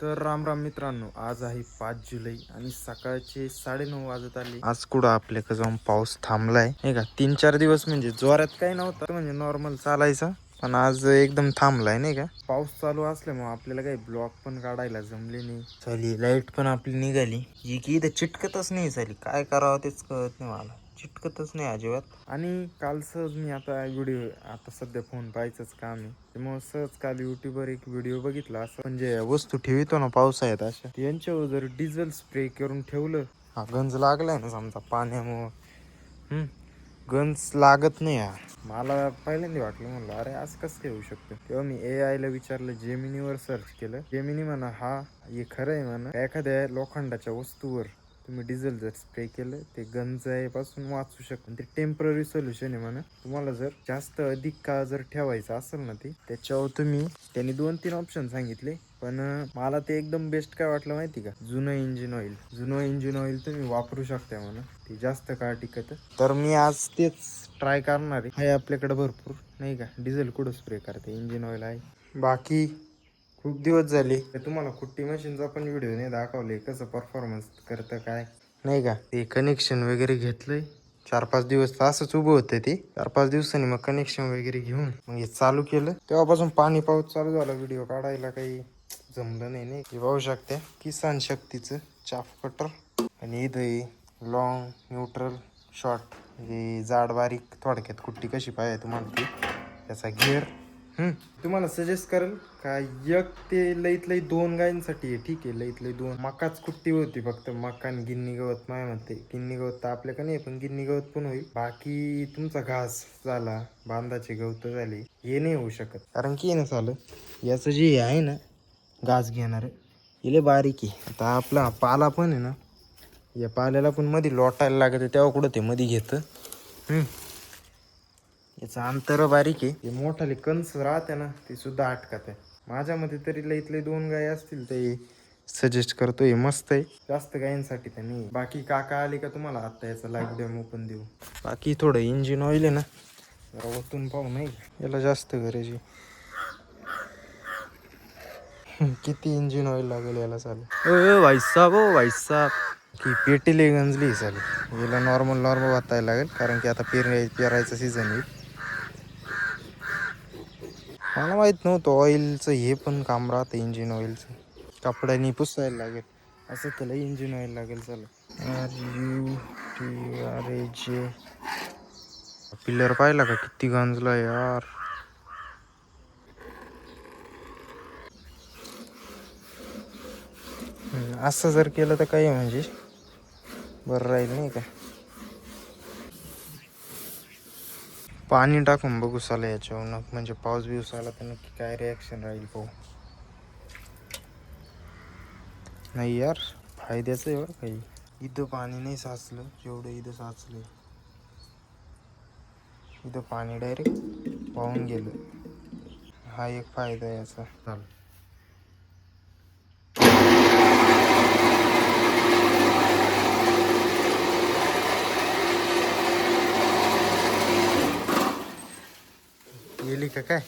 तर राम राम मित्रांनो, आज आहे 5 जुलै आणि सकाळचे 9:30 वाजत आले. आज कुठं आपल्याकडे जाऊन पाऊस थांबलाय नाही का. 3-4 दिवस म्हणजे जोरात काही नव्हतं, म्हणजे नॉर्मल चालायचं, पण आज एकदम थांबलाय नाही का. पाऊस चालू असल्यामुळे आपल्याला काही ब्लॉग पण काढायला जमले नाही. चाली लाईट पण आपली निघाली, जी की इथं चिटकतच नाही झाली. काय करावं तेच कळत नाही मला, चिटकतच नाही अजिबात. आणि काल सहज मी आता सध्या फोन पाहायचंच काम आहे, त्यामुळे सहज काल युट्यूबवर एक व्हिडिओ बघितला. असं म्हणजे वस्तू ठेवितो ना पावसाळ्यात अशा, यांच्यावर जर डिझेल स्प्रे करून ठेवलं, हा गंज लागलाय ना समजा पाण्यामुळं, गंज लागत नाही. मला पहिल्यांदा वाटलं, म्हणलं अरे आज कसं काय होऊ शकतं. तेव्हा मी AI ला विचारलं, जेमिनीवर सर्च केलं. जेमिनी म्हणा हा हे खरं आहे म्हणा, एखाद्या लोखंडाच्या वस्तूवर तुम्ही डिझेल जर स्प्रे केलं, ते गंजापासून वाचू शकतं. ते टेम्पररी सोल्युशन आहे म्हणा. तुम्हाला जर जास्त अधिक काळ जर ठेवायचं असेल ना, ते त्याच्यावर त्यांनी 2-3 ऑप्शन सांगितले, पण मला ते एकदम बेस्ट काय वाटलं माहिती का, जुनं इंजिन ऑइल तुम्ही वापरू शकता म्हणा, ते जास्त काळ टिकत. तर मी आज तेच ट्राय करणार आहे आपल्याकडे भरपूर नाही का. डिझेल कुठं स्प्रे करते, इंजिन ऑइल आहे. बाकी खूप दिवस झाले तुम्हाला कुट्टी मशीनचा पण व्हिडिओ नाही दाखवले, कसं परफॉर्मन्स करतं काय नाही का. ते कनेक्शन वगैरे घेतलंय, 4-5 दिवस असंच उभं होतं ते. 4-5 दिवसांनी मग कनेक्शन वगैरे घेऊन मग हे चालू केलं. तेव्हापासून पाऊस चालू झाला, व्हिडिओ काढायला काही जमलं नाही. हे पाहू शकते किसान शक्तीचं चाफ कटर. आणि इथं लॉंग, न्यूट्रल, शॉर्ट, म्हणजे जाड बारीक थोडक्यात कुट्टी कशी पाहिजे तुम्हाला ती, त्याचा गिअर. तुम्हाला सजेस्ट करेल का, एक ते लईत लई 2 गायींसाठी आहे, ठीक आहे. लईत लई 2 मकाच कुट्टी होती फक्त, मका आणि गिन्नी गवत. माय म्हणते गिन्नी गवत तर आपल्याकडे नाही, पण गिन्नी गवत पण होईल. बाकी तुमचा घास झाला, बांधाची गवत झाली, हे नाही होऊ शकत. कारण की ना झालं, याचं जे आहे ना घास घेणार इले बारीक आहे. आता आपला पाला पण आहे ना, या पाल्याला पण मध्ये लोटायला लागत, तेव्हा कुठं ते मध्ये घेतं. याचं अंतर बारीक आहे. हे मोठाले कंस राहते ना, ते सुद्धा अटकत आहे. माझ्या मते तरी लईत लई 2 गाय असतील ते सजेस्ट करतो. हे मस्त आहे, जास्त गायींसाठी तर नाही. बाकी काका आले का तुम्हाला आता याचा लाईव्ह डेमो पण देऊ. बाकी थोडं इंजिन ऑइल आहे ना, जरा ओतून पाहू नाही, याला जास्त गरज आहे. किती इंजिन ऑइल लागेल याला चालेल. भाई साहेब की पेटीले गंजली चालेल. याला नॉर्मल वाचायला लागेल, कारण की आता पेरायचं सीझन आहे. मला माहित नव्हतं ऑइलचं हे पण काम राहतं, इंजिन ऑइलचं. कपड्यानी पुसायला लागेल, असं त्याला इंजिन ऑइल लागेल. चला, RUTRAJ. पिलर पाहिला का किती गंजला यार. असं जर केलं तर काही म्हणजे बरं राहील नाही का. पाणी टाकून बघू साला याच्यावर, म्हणजे पाऊस बिऊस आला तर नक्की काय रिॲक्शन राहील पाहू. नाही यार, फायद्याचं आहे बरं काही. इथं पाणी नाही साचलं जेवढं इथं साचलं. इथं पाणी डायरेक्ट वाहून गेलं. हा एक फायदा आहे याचा. चाल, गेली का काय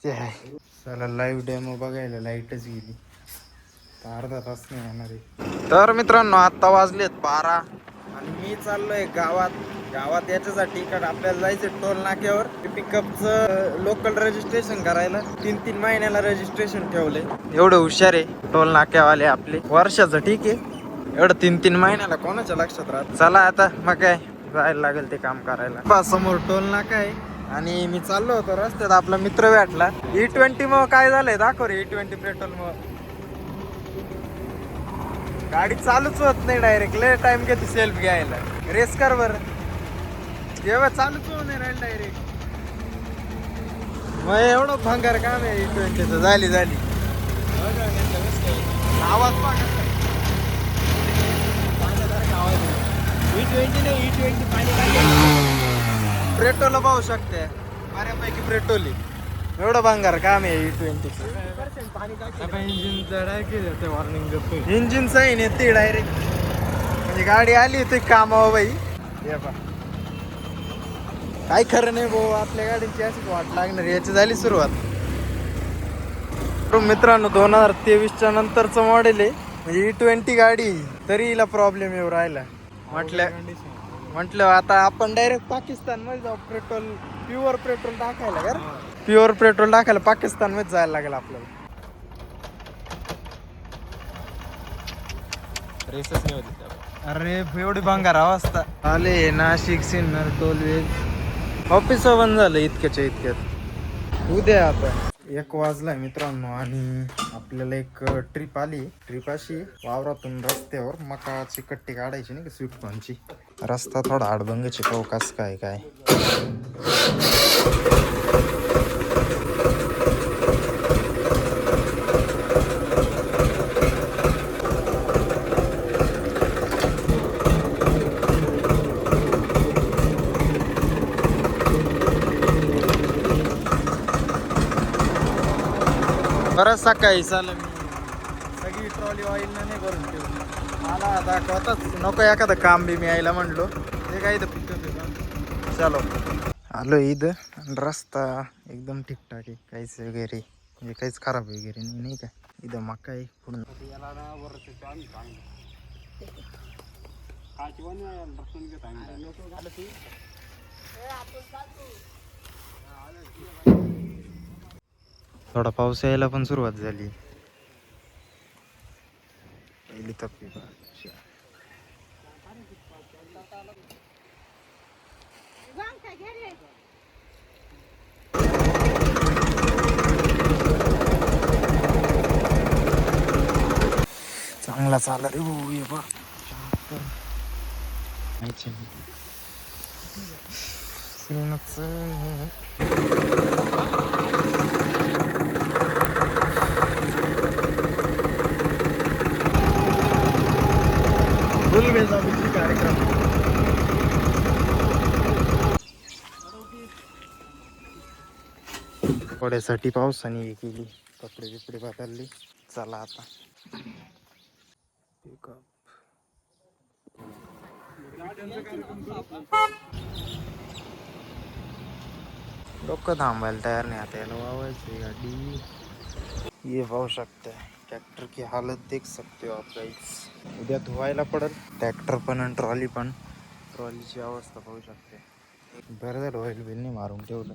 ते आहे. चला लाईव्ह डेमो बघायला लाईटच गेली, अर्धा तास नाही येणार आहे. तर मित्रांनो, आता वाजलेत 12 आणि मी चाललोय गावात याच्यासाठी, कारण आपल्याला जायचं टोल नाक्यावर पिकअपचं लोकल रजिस्ट्रेशन करायला. 3-3 महिन्याला रजिस्ट्रेशन ठेवलंय. एवढं हुशार आहे टोल नाक्यावाले आपले. वर्षाचं ठीक आहे, एवढं 3-3 महिन्याला कोणाच्या लक्षात राहत. चला आता मग काय, जायला लागेल ते काम करायला. समोर टोल नाका आहे आणि मी चाललो होतो रस्त्यात, आपला मित्र भेटला. E20 मग काय झालंय दाखव रे. E20 पेट्रोल मग गाडी चालूच होत नाही, डायरेक्ट लय टाइम घेते सेल्फ घ्यायला. रेस कर बरं, जेव्हा चालूच होत नाही राहील डायरेक्ट. मग एवढं भंगार काम आहे E20चं. झाली आवाज पेट्रोल पाहू शकते बऱ्यापैकी. पेट्रोल एवढं भंगार काम आहे E20चं. इंजिन सही नेते डायरेक्ट, म्हणजे गाडी आली होती कामावर बाई. काय खरं नाही भाऊ, आपल्या गाडीची अशीच वाट लागणार. याची झाली सुरुवात. तर मित्रांनो 2023च्या नंतरचं मॉडेल आहे, म्हणजे E20 गाडी, तरी हिला प्रॉब्लेम येऊ राहिला. म्हटलं आता आपण डायरेक्ट पाकिस्तान मध्ये जाऊ पेट्रोल, प्युअर पेट्रोल टाकायला. का प्युअर पेट्रोल टाकायला पाकिस्तान मध्ये जायला लागेल आपल्याला. रेसच नाही होती त्यावर. अरे एवढी भंगार अवस्था आले. नाशिक सिन्नर टोलवे ऑफिस बंद झालं इतक्याच्या इतक्यात. उद्या आता 1 वाजलाय मित्रांनो, आणि आपल्याला एक ट्रिप आली. ट्रिप अशी वावरातून रस्त्यावर मकाची कट्टी काढायची नाही का, स्वीट कॉर्नची. रस्ता थोडा आडबंगची पाहू कस काय काय. बरं सकाळी चाल मी सगळी ट्रॉली ऑइल नाही भरून ठेवली. मला दाखवताच नको एखादं काम बी मी यायला म्हणलो, ते काय इथं पिकं. चलो आलो इथं, आणि रस्ता एकदम ठीकठाक आहे, काहीच वगैरे म्हणजे काहीच खराब वगैरे नाही का. इथं मका आहे पुढून. थोडा पाऊस यायला पण सुरुवात झाली. पहिली तपली बा. चांगला चालला रे भाऊ. ये बा कार्यक्रम. थोड्यासाठी पावसाने हे केली, कपडे बिपडे बदलले. चला आता लोक थांबायला तयार नाही. आता याला वावायची गाडी. ये पाहू शकते ट्रॅक्टर की हालत देख सकते हो आप गाइस. उद्या धुवायला पडल ट्रॅक्टर पण आणि ट्रॉली पण. ट्रॉलीची अवस्था पाहू शकते. बरं झालं ऑइल बिल नाही मारून ठेवलं,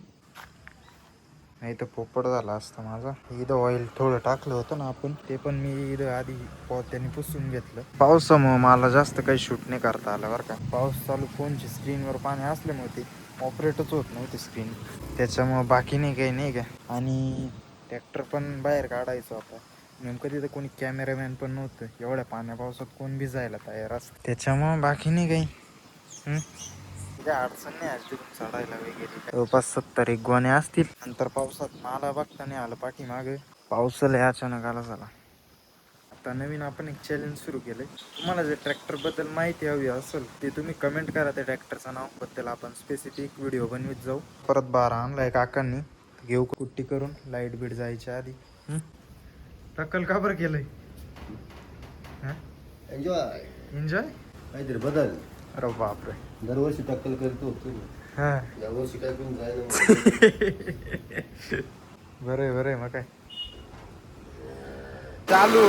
नाही तर पोपट झाला असतं माझा. इथं ऑइल थोडं टाकलं होतं ना आपण, ते पण मी इथं आधी पोत्याने पुसून घेतलं. पावसामुळे मला जास्त काही शूट नाही करता आलं बरं का. पाऊस चालू, फोनची स्क्रीनवर पाणी असल्यामुळे ते ऑपरेटच होत नव्हती स्क्रीन, त्याच्यामुळं बाकी नाही काही नाही का. आणि ट्रॅक्टर पण बाहेर काढायचो आता, नेमकं तिथं कोणी कॅमेरामॅन पण नव्हतं. एवढ्या पाण्या पावसात कोण बी जायला तयार असतं, त्याच्यामुळं बाकी नाही काही. काय अडचण नाही आज तिथून चढायला वगैरे. जवळपास 70 गोणे असतील. नंतर पावसात मला बघता नाही आलं पाठीमागे, पावसाला अचानक आला झाला. आता नवीन आपण एक चॅलेंज सुरू केलंय. तुम्हाला जर ट्रॅक्टर बद्दल माहिती हवी असेल ते तुम्ही कमेंट करा. त्या ट्रॅक्टरचं नाव बद्दल आपण स्पेसिफिक व्हिडिओ बनवीत जाऊ. परत 12 आणलाय काकांनी, घेऊ कुट्टी करून लाईट बीट जायच्या आधी. टक्कल का बरं केलंय? एन्जॉय एन्जॉय काहीतरी बदल. अरे बापरे, दरवर्षी टक्कल करतो हा यावर्षी काय पण जायला. बरं आहे मग काय चालू.